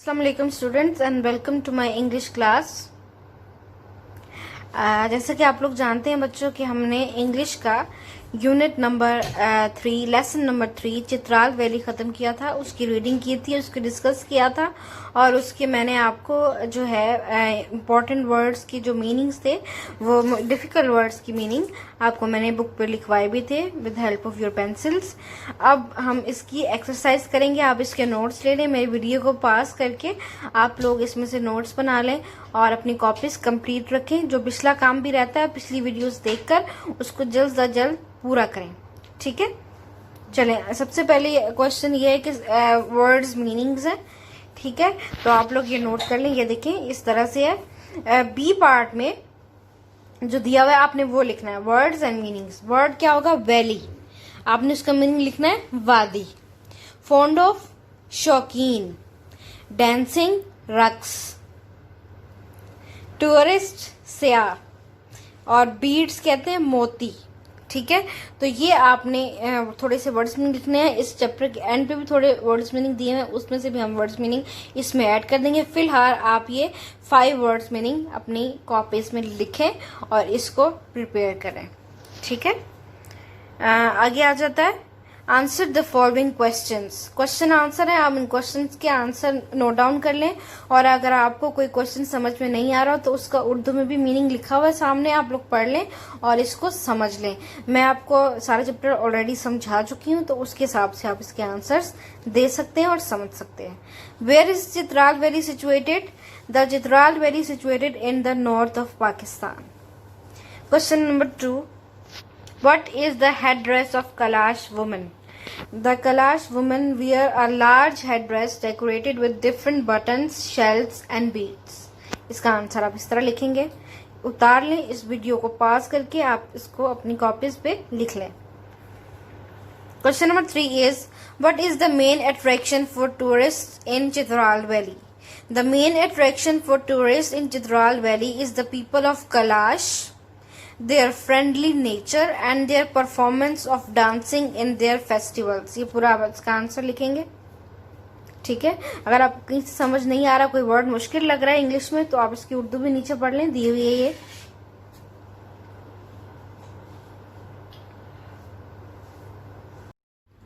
अस्सलाम वालेकुम students and welcome to my English class. जैसा कि आप लोग जानते हैं बच्चों कि हमने इंग्लिश का unit number 3 lesson number 3 Chitral valley ख़त्म किया था, उसकी रीडिंग की थी, उसको डिस्कस किया था और उसके मैंने आपको जो है इम्पॉर्टेंट वर्ड्स की जो मीनिंग्स थे वो डिफ़िकल्ट वर्ड्स की मीनिंग आपको मैंने बुक पे लिखवाए भी थे with help of your pencils. अब हम इसकी एक्सरसाइज करेंगे, आप इसके नोट्स ले लें, मेरी वीडियो को पास करके आप लोग इसमें से नोट्स बना लें और अपनी कॉपीज कंप्लीट रखें। जो पिछला काम भी रहता है पिछली वीडियोस देखकर उसको जल्द अज जल्द पूरा करें, ठीक है। चलें, सबसे पहले क्वेश्चन ये है कि वर्ड्स मीनिंग्स है, ठीक है। तो आप लोग ये नोट कर लें, ये देखें इस तरह से है। बी पार्ट में जो दिया हुआ है आपने वो लिखना है वर्ड्स एंड मीनिंग्स। वर्ड क्या होगा? वैली, आपने उसका मीनिंग लिखना है वादी। फॉन्ड ऑफ, शौकीन। डांसिंग, रक्स। टूरिस्ट, सयाह। और बीड्स कहते हैं मोती, ठीक है। तो ये आपने थोड़े से वर्ड्स मीनिंग लिखने हैं। इस चैप्टर के एंड पे भी थोड़े वर्ड्स मीनिंग दिए हैं, उसमें से भी हम वर्ड्स मीनिंग इसमें ऐड कर देंगे। फिलहाल आप ये 5 वर्ड्स मीनिंग अपनी कॉपीज में लिखें और इसको प्रिपेयर करें, ठीक है। आगे आ जाता है answer the following questions. Question answer है, आप इन क्वेश्चंस के आंसर नोट डाउन कर लें और अगर आपको कोई क्वेश्चन समझ में नहीं आ रहा तो उसका उर्दू में भी मीनिंग लिखा हुआ है सामने, आप लोग पढ़ लें और इसको समझ लें। मैं आपको सारा चैप्टर ऑलरेडी समझा चुकी हूँ तो उसके हिसाब से आप इसके आंसर्स दे सकते हैं और समझ सकते हैं। Where is Chitral valley situated? The Chitral valley situated in the north of Pakistan. Question number 2, what is the headdress of Kalash woman? The Kalash women wear a large headdress decorated with different buttons, shells and beads. इसका answer आप इस तरह लिखेंगे, उतार लें, इस video को पास करके आप इसको अपनी कॉपीज पे लिख लें। Question number 3 is, what is the main attraction for tourists in Chitral Valley? The main attraction for tourists in Chitral Valley is the people of Kalash, their friendly nature and their performance of dancing in their festivals। ये पूरा आप इसका answer लिखेंगे, ठीक है। अगर आप कहीं से समझ नहीं आ रहा, कोई वर्ड मुश्किल लग रहा है इंग्लिश में, तो आप इसकी उर्दू भी नीचे पढ़ लें, दी हुई है ये।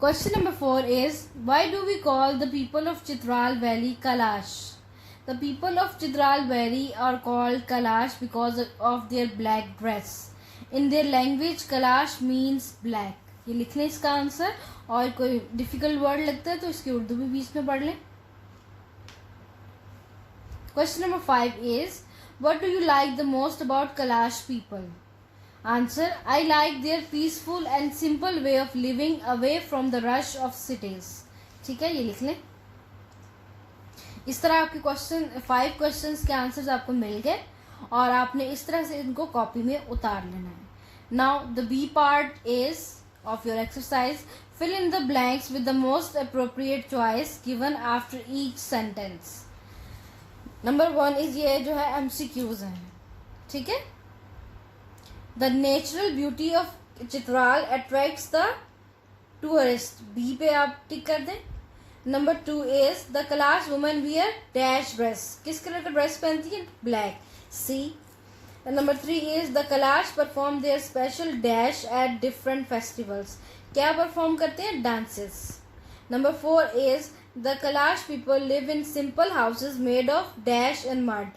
Question number 4 is, why do we call the people of Chitral Valley Kalash? The people of Chitral Valley are called Kalash because of their black dress. In their language, Kalash means black. ये लिख लें इसका answer, और कोई difficult word लगता है तो इसकी उर्दू भी बीच में पढ़ लें। Question number 5 is, what do you like the most about Kalash people? Answer, I like their peaceful and simple way of living away from the rush of cities. ठीक है, ये लिख लें। इस तरह आपके 5 क्वेश्चंस के आंसर्स आपको मिल गए और आपने इस तरह से इनको कॉपी में उतार लेना है। Now the B part is of your exercise, fill in the blanks with the most appropriate choice given after each sentence. Number 1 is, ये जो है MCQs हैं, ठीक है। The natural beauty of Chitral attracts the tourist, B पे आप tick कर दें। Number 2 is, the Kalash women wear dash dress, किस कलर का ड्रेस पहनती है? Black, C. Number 3 is, the Kailash perform their special dash at different festivals, क्या perform करते हैं? Dances. Number 4 is, the Kalash people live in simple houses made of dash and mud,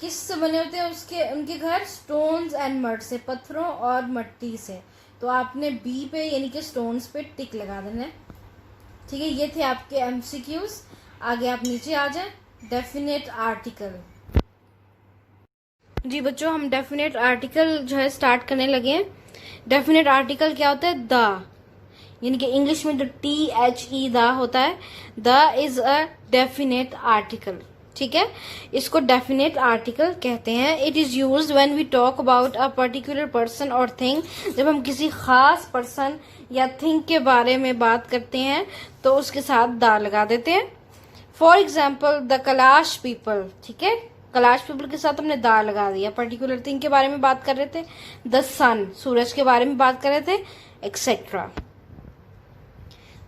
किस से बने होते हैं उनके घर? स्टोन्स एंड मड से, पत्थरों और मिट्टी से। तो आपने बी पे यानी कि स्टोन्स पे टिक लगा देना है, ठीक है। ये थे आपके MCQs। आगे आप नीचे आ जाएं। Definite article. जी बच्चों, हम डेफिनेट आर्टिकल जो है स्टार्ट करने लगे हैं। डेफिनेट आर्टिकल क्या होता है? द, यानी कि इंग्लिश में जो THE द होता है, the is a definite article, ठीक है। इसको डेफिनेट आर्टिकल कहते हैं। It is used when we talk about a particular person और थिंग, जब हम किसी खास पर्सन या थिंग के बारे में बात करते हैं तो उसके साथ दा लगा देते हैं। For example the Kalash people, ठीक है, कलाश पीपल के साथ हमने दा लगा दिया। पर्टिकुलर थिंग के बारे में बात कर रहे थे। द सन, सूरज के बारे में बात कर रहे थे, एक्सेट्रा,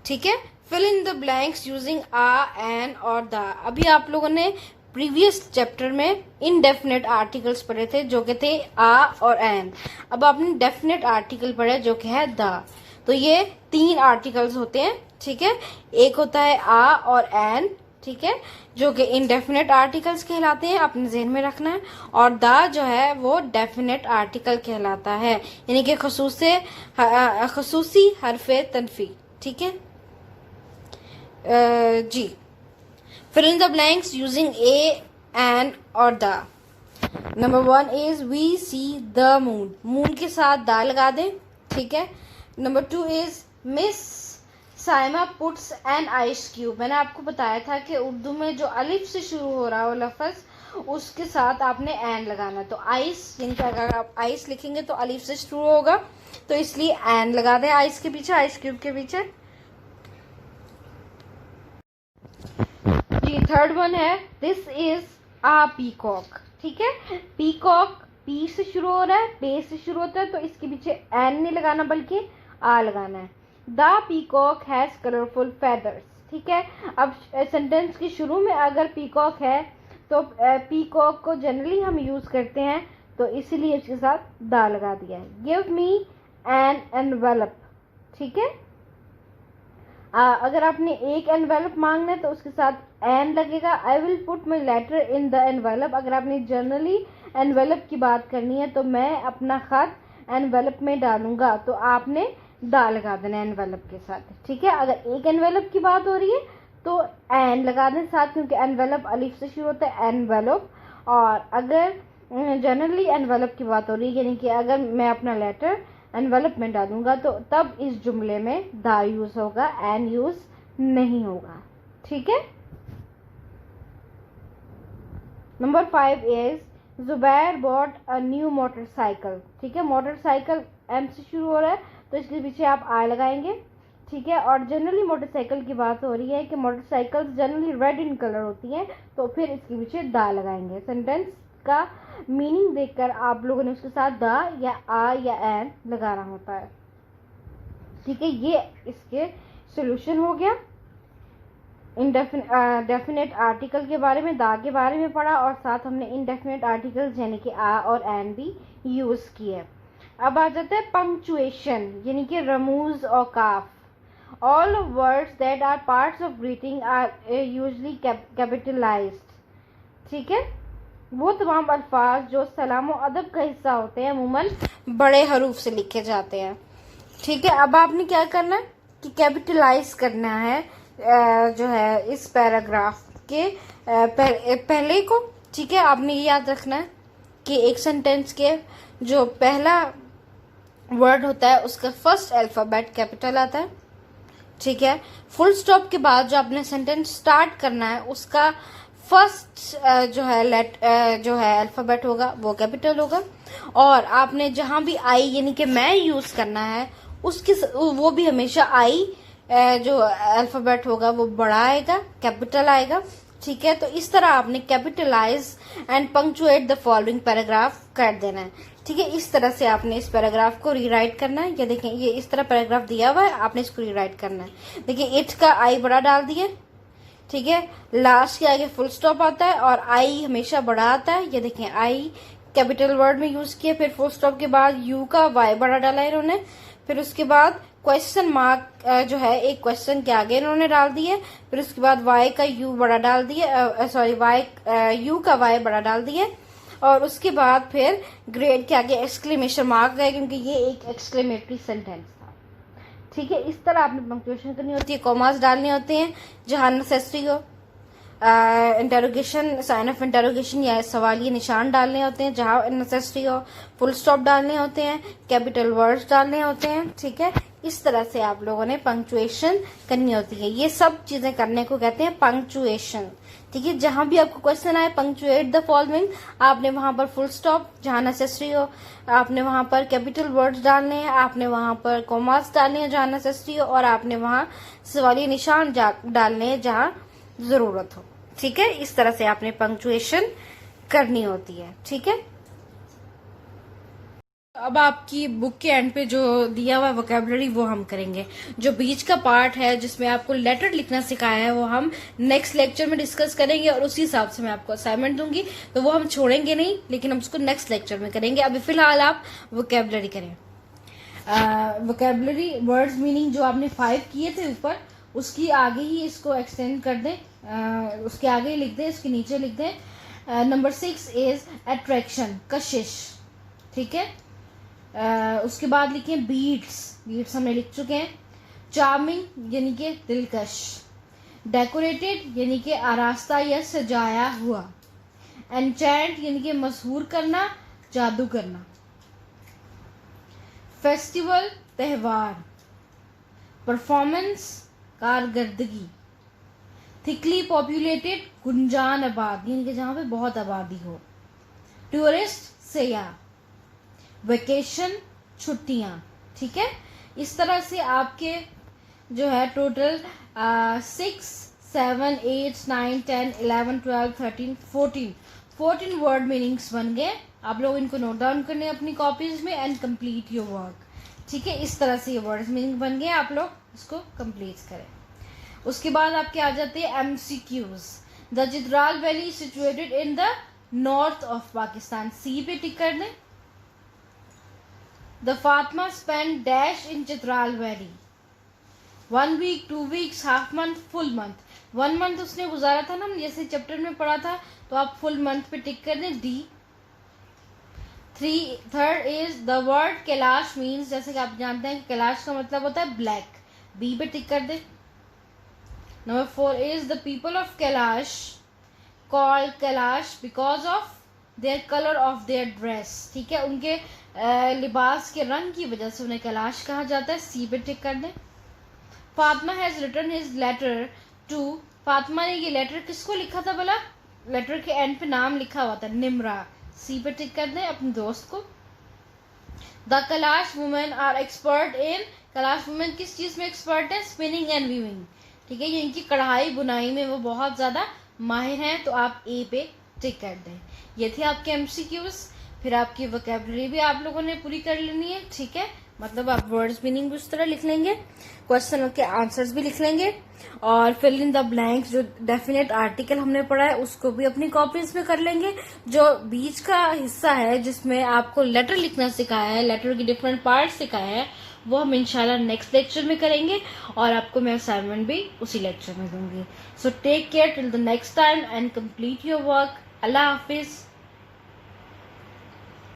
ठीक है। Fill in the blanks using a, an और द। अभी आप लोगों ने प्रीवियस चैप्टर में इनडेफिनेट आर्टिकल्स पढ़े थे जो कि थे आ और एन। अब आपने डेफिनेट आर्टिकल पढ़े जो कि है द। तो ये 3 आर्टिकल्स होते हैं, ठीक है। एक होता है आ और एन, ठीक है, जो कि इनडेफिनेट आर्टिकल्स कहलाते हैं, अपने ज़हन में रखना है। और द जो है वो डेफिनेट आर्टिकल कहलाता है, यानी कि खसूसी हरफे तनफी, ठीक है। जी, fill in the blanks using a, an और the. Number 1 is we see the moon, moon के साथ द लगा दें, ठीक है। Number 2 is Miss Saima puts an ice cube. मैंने आपको बताया था कि उर्दू में जो अलिफ से शुरू हो रहा हो लफ्ज उसके साथ आपने एन लगाना। तो आइस, यानी अगर आप आइस लिखेंगे तो अलिफ से शुरू होगा, तो इसलिए एन लगा दें आइस के पीछे, आइस क्यूब के पीछे। जी, थर्ड वन है दिस इज आ पीकॉक, ठीक है। पीकॉक पी से शुरू हो रहा है, पे से शुरू होता है, तो इसके पीछे एन नहीं लगाना बल्कि आ लगाना है। The peacock has colourful feathers, ठीक है। अब सेंटेंस के शुरू में अगर पीकॉक है तो पीकॉक को जनरली हम यूज करते हैं, तो इसीलिए इसके साथ द लगा दिया है। गिव मी एन एनवेलप, ठीक है। अगर आपने एक एनवेलप मांगना है तो उसके साथ एन लगेगा। I will put my letter in the envelope. अगर आपने जनरली एनवेलप की बात करनी है तो मैं अपना खत एनवेलप में डालूंगा, तो आपने दा लगा देना एनवेलप के साथ, ठीक है। अगर एक एनवेलप की बात हो रही है तो एन लगा दें साथ, क्योंकि एनवेलप अलिफ से शुरू होता है, एनवेलप। और अगर जनरली एनवेलप की बात हो रही है, यानी कि अगर मैं अपना लेटर एनवेलप में डालूंगा तो तब इस जुमले में दा यूज होगा, एन यूज नहीं होगा, ठीक है। Number 5 is Zubair bought a new motorcycle, ठीक है। मोटरसाइकिल एम से शुरू हो रहा है तो इसके पीछे आप आ लगाएंगे, ठीक है। और जनरली मोटरसाइकिल की बात हो रही है कि motorcycle generally red in colour होती हैं, तो फिर इसके पीछे दा लगाएंगे। सेंटेंस का मीनिंग देखकर आप लोगों ने उसके साथ दा या आ या एन लगाना होता है, ठीक है। ये इसके सोल्यूशन हो गया। डेफिनेट आर्टिकल के बारे में, दा के बारे में पढ़ा, और साथ हमने इनडेफिनेट आर्टिकल्स यानी कि आ और एन भी यूज किए। अब आ जाता है पंक्चुएशन, यानी कि रमूज और काफ। All words that are parts of greeting are usually capitalized, ठीक है। वो तमाम अल्फाज जो सलाम और अदब का हिस्सा होते हैं अमूमन बड़े हरूफ से लिखे जाते हैं, ठीक है। अब आपने क्या करना है कि कैपिटलाइज करना है जो है इस पैराग्राफ के पहले को, ठीक है। आपने ये याद रखना है कि एक सेंटेंस के जो पहला वर्ड होता है उसका फर्स्ट अल्फाबेट कैपिटल आता है, ठीक है। फुल स्टॉप के बाद जो आपने सेंटेंस स्टार्ट करना है उसका फर्स्ट जो है अल्फाबेट होगा वो कैपिटल होगा। और आपने जहां भी आई यानी कि मैं यूज करना है उसके वो भी हमेशा आई जो अल्फाबेट होगा वो बड़ा आएगा, कैपिटल आएगा, ठीक है। तो इस तरह आपने capitalize and punctuate the following paragraph कर देना है, ठीक है। इस तरह से आपने इस पैराग्राफ को रीराइट करना है। ये देखें, ये इस तरह पैराग्राफ दिया हुआ है, आपने इसको रीराइट करना है। देखिए, इट का आई बड़ा डाल दिए, ठीक है। लास्ट के आगे फुल स्टॉप आता है और आई हमेशा बड़ा आता है। ये देखें, आई कैपिटल वर्ड में यूज किया, फिर फुल स्टॉप के बाद यू का वाई बड़ा डाला इन्होंने, फिर उसके बाद क्वेश्चन मार्क जो है एक क्वेश्चन के आगे इन्होंने डाल दिए, फिर उसके बाद वाई का यू बड़ा डाल दिए, सॉरी यू का वाई बड़ा डाल दिए, और उसके बाद फिर ग्रेड के आगे एक्सक्लेमेशन मार्क गए क्योंकि ये एक एक्सक्लेमेटरी सेंटेंस था, ठीक है। इस तरह आपने पंक्चुएशन करनी होती है, कॉमास डालने होते हैं जहां नेसेसरी हो, इंटरोगेशन साइन ऑफ इंटरोगेशन या सवालिया निशान डालने होते हैं जहां नेसेसरी हो, फुल स्टॉप डालने होते हैं, कैपिटल वर्ड्स डालने होते हैं, ठीक है। इस तरह से आप लोगों ने पंक्चुएशन करनी होती है। ये सब चीजें करने को कहते हैं पंक्चुएशन, ठीक है। जहां भी आपको क्वेश्चन आए पंक्चुएट द फॉलोइंग, आपने वहां पर फुल स्टॉप जहां नेसेसरी हो, आपने वहां पर कैपिटल वर्ड्स डालने हैं, आपने वहां पर कॉमास डालने हैं जहां नेसेसरी हो, और आपने वहां सवालिया निशान डालने हैं जहां जरूरत हो, ठीक है। इस तरह से आपने पंक्चुएशन करनी होती है, ठीक है। अब आपकी बुक के एंड पे जो दिया हुआ वोकेबलरी वो हम करेंगे। जो बीच का पार्ट है जिसमें आपको लेटर लिखना सिखाया है वो हम नेक्स्ट लेक्चर में डिस्कस करेंगे और उसी हिसाब से मैं आपको असाइनमेंट दूंगी, तो वो हम छोड़ेंगे नहीं, लेकिन हम उसको नेक्स्ट लेक्चर में करेंगे। अभी फिलहाल आप वोकेबलरी करें। वोकेबलरी वर्ड्स मीनिंग जो आपने 5 किए थे ऊपर, उसकी आगे ही इसको एक्सटेंड कर दें, उसके आगे ही लिख दें, इसके नीचे लिख दें। नंबर 6 इज अट्रैक्शन, कशिश, ठीक है। उसके बाद लिखें बीट्स, बीट्स हमने लिख चुके हैं। चार्मिंग यानी कि दिलकश। डेकोरेटेड यानी कि आरास्ता या सजाया हुआ। एनचैंट यानी कि मशहूर करना, जादू करना। फेस्टिवल त्योहार। परफॉर्मेंस कारकर्दगी। थिकली पॉपुलेटेड गुंजान आबाद यानी कि जहां पे बहुत आबादी हो। टूरिस्ट सयाह। वेकेशन छुट्टियां, ठीक है। इस तरह से आपके जो है टोटल 6, 7, 8, 9, 10, 11, 12, 13, 14 वर्ड मीनिंग्स बन गए। आप लोग इनको नोट डाउन करने अपनी कॉपीज में एंड कंप्लीट योर वर्क, ठीक है। इस तरह से ये वर्ड मीनिंग बन गए, आप लोग इसको कंप्लीट करें। उसके बाद आपके आ जाते हैं MCQs। The Chitral valley situated in the north of Pakistan, C पे टिक कर दें। The Fatima spend dash in Chitral valley. 1 week, 2 weeks, half month, full month. 1 month उसने गुजारा था ना, जैसे चैप्टर में पढ़ा था, तो आप फुल मंथ पे टिक कर दें, D। Third is the word Kailash means, जैसे कि आप जानते हैं कि कैलाश का मतलब होता है ब्लैक, B पे टिक कर दें। Number 4 is the people of Kailash called Kailash because of their colour of their dress, ठीक है। उनके लिबास के रंग की वजह से उन्हें कैलाश कहा जाता है, सी पे टिक कर दें। Fatima has written his letter to, Fatima ने ये लेटर किसको लिखा था भला? लेटर के एंड पे नाम लिखा हुआ था, निम्रा, सी पे टिक कर दें अपने दोस्त को। The Kalash women are expert in, Kalash women किस चीज में एक्सपर्ट है? स्पिनिंग एंड वीविंग, ठीक है। इनकी कढ़ाई बुनाई में वो बहुत ज्यादा माहिर हैं, तो आप ए पे टिक कर दें। ये थे आपके MCQs। फिर आपकी वोकेबलरी भी आप लोगों ने पूरी कर लेनी है, ठीक है। मतलब आप वर्ड्स मीनिंग भी उस तरह लिख लेंगे, क्वेश्चन के आंसर्स भी लिख लेंगे, और फिल इन द ब्लैंक्स जो डेफिनेट आर्टिकल हमने पढ़ा है उसको भी अपनी कॉपीज में कर लेंगे। जो बीच का हिस्सा है जिसमें आपको लेटर लिखना सिखाया है, लेटर की डिफरेंट पार्ट सिखाया है, वो हम इंशाल्लाह नेक्स्ट लेक्चर में करेंगे, और आपको मैं असाइनमेंट भी उसी लेक्चर में दूंगी। So take care till the next time and complete your work. अल्लाह हाफिज।